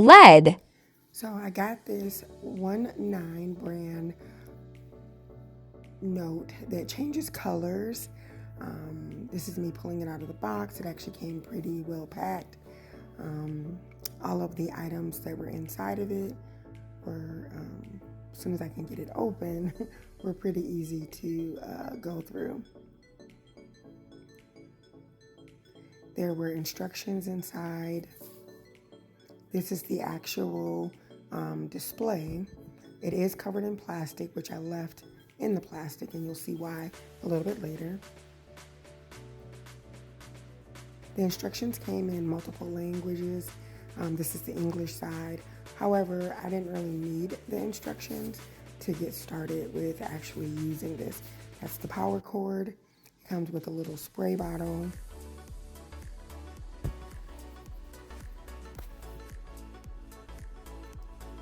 lead. So I got this OneNine brand note that changes colors. This is me pulling it out of the box. It actually came pretty well packed. Um, all of the items that were inside of it were, as soon as I can get it open, were pretty easy to go through. There were instructions inside. This is the actual display. It is covered in plastic, which I left in the plastic, and you'll see why a little bit later. The instructions came in multiple languages. This is the English side. However, I didn't really need the instructions to get started with actually using this. That's the power cord. It comes with a little spray bottle.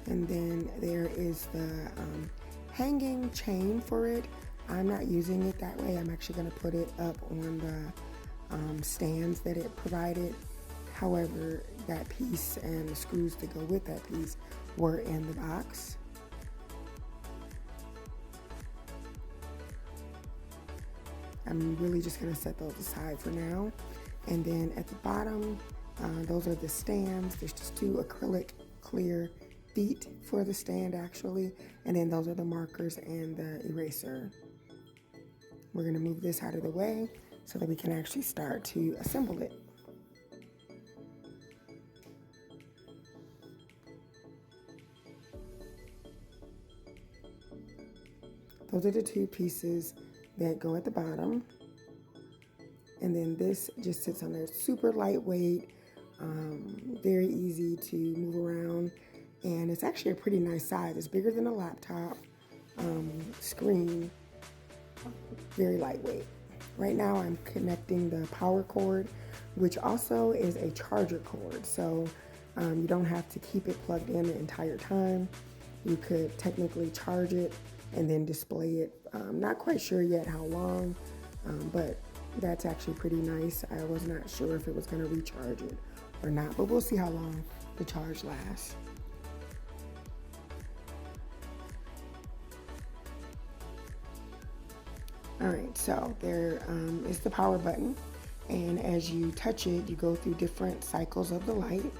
And then there is the hanging chain for it. I'm not using it that way. I'm actually going to put it up on the stands that it provided. However, that piece and the screws to go with that piece were in the box. I'm really just going to set those aside for now. And then at the bottom, those are the stands. There's just two acrylic clear feet for the stand actually. And then those are the markers and the eraser. We're going to move this out of the way so that we can actually start to assemble it. Those are the two pieces that go at the bottom. And then this just sits on there, super lightweight, very easy to move around. And it's actually a pretty nice size. It's bigger than a laptop screen, very lightweight. Right now I'm connecting the power cord, which also is a charger cord. So you don't have to keep it plugged in the entire time. You could technically charge it and then display it. Not quite sure yet how long, but that's actually pretty nice. I was not sure if it was going to recharge it or not, but we'll see how long the charge lasts. All right, so there is the power button, and as you touch it, you go through different cycles of the light.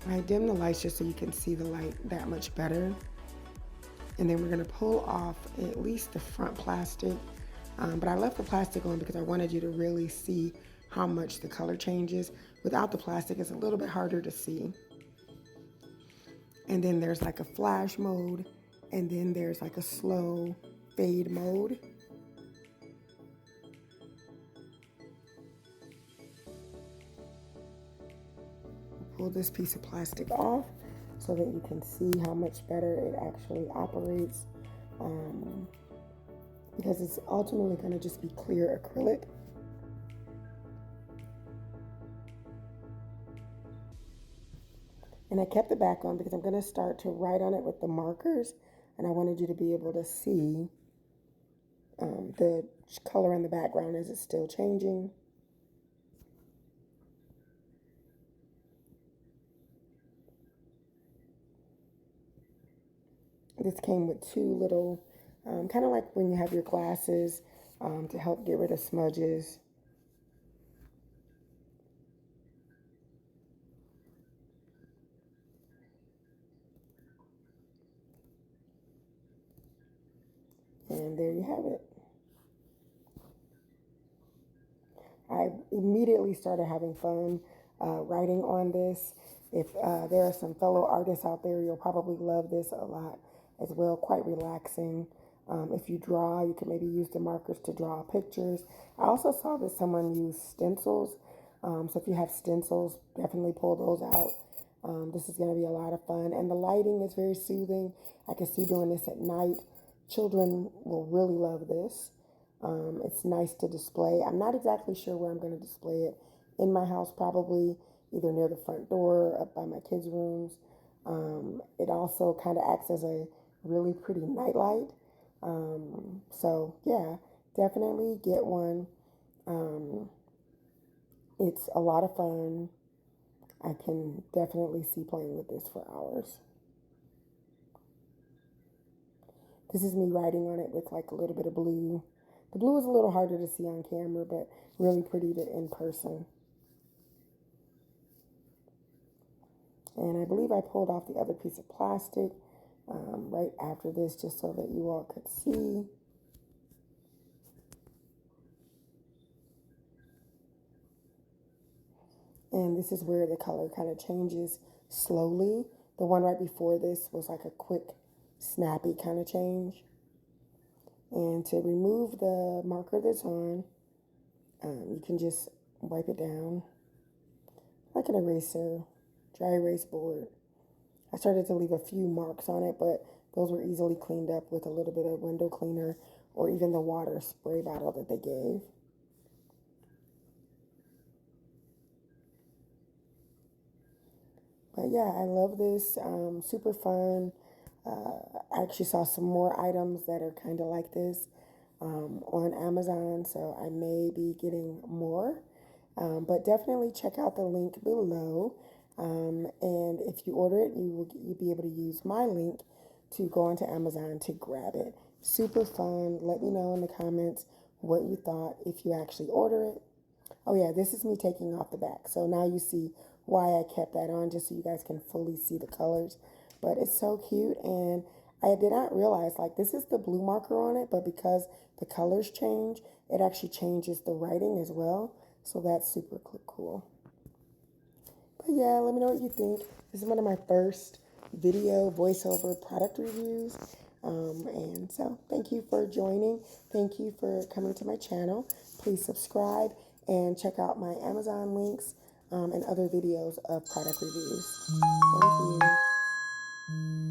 I dim the lights just so you can see the light that much better. And then we're gonna pull off at least the front plastic, but I left the plastic on because I wanted you to really see how much the color changes. Without the plastic, it's a little bit harder to see. And then there's like a flash mode, and then there's like a slow fade mode. Pull this piece of plastic off so that you can see how much better it actually operates, because it's ultimately going to just be clear acrylic. And I kept the back on because I'm going to start to write on it with the markers, and I wanted you to be able to see the color in the background as it's still changing. This came with two little, kind of like when you have your glasses to help get rid of smudges. And there you have it. I immediately started having fun writing on this. If there are some fellow artists out there, you'll probably love this a lot as well. Quite relaxing. If you draw, you can maybe use the markers to draw pictures. I also saw that someone used stencils. So if you have stencils, definitely pull those out. This is going to be a lot of fun. And the lighting is very soothing. I can see doing this at night. Children will really love this. It's nice to display. I'm not exactly sure where I'm going to display it. In my house, probably either near the front door or up by my kids' rooms. It also kind of acts as a really pretty nightlight. So yeah, definitely get one. It's a lot of fun. I can definitely see playing with this for hours. This is me writing on it with like a little bit of blue. The blue is a little harder to see on camera, but really pretty in person. And I believe I pulled off the other piece of plastic right after this just so that you all could see. And this is where the color kind of changes slowly. The one right before this was like a quick, snappy kind of change. And to remove the marker that's on, you can just wipe it down like an eraser, dry erase board. I started to leave a few marks on it, but those were easily cleaned up with a little bit of window cleaner or even the water spray bottle that they gave. But yeah, I love this. Super fun. I actually saw some more items that are kind of like this on Amazon, so I may be getting more. But definitely check out the link below. And if you order it, you'll be able to use my link to go onto Amazon to grab it. Super fun. Let me know in the comments what you thought if you actually order it. Oh yeah, this is me taking off the back. So now you see why I kept that on, just so you guys can fully see the colors. But it's so cute, and I did not realize, like, this is the blue marker on it, but because the colors change, it actually changes the writing as well. So that's super cool. But yeah, let me know what you think. This is one of my first video voiceover product reviews. And so thank you for joining. Thank you for coming to my channel. Please subscribe and check out my Amazon links and other videos of product reviews. Thank you.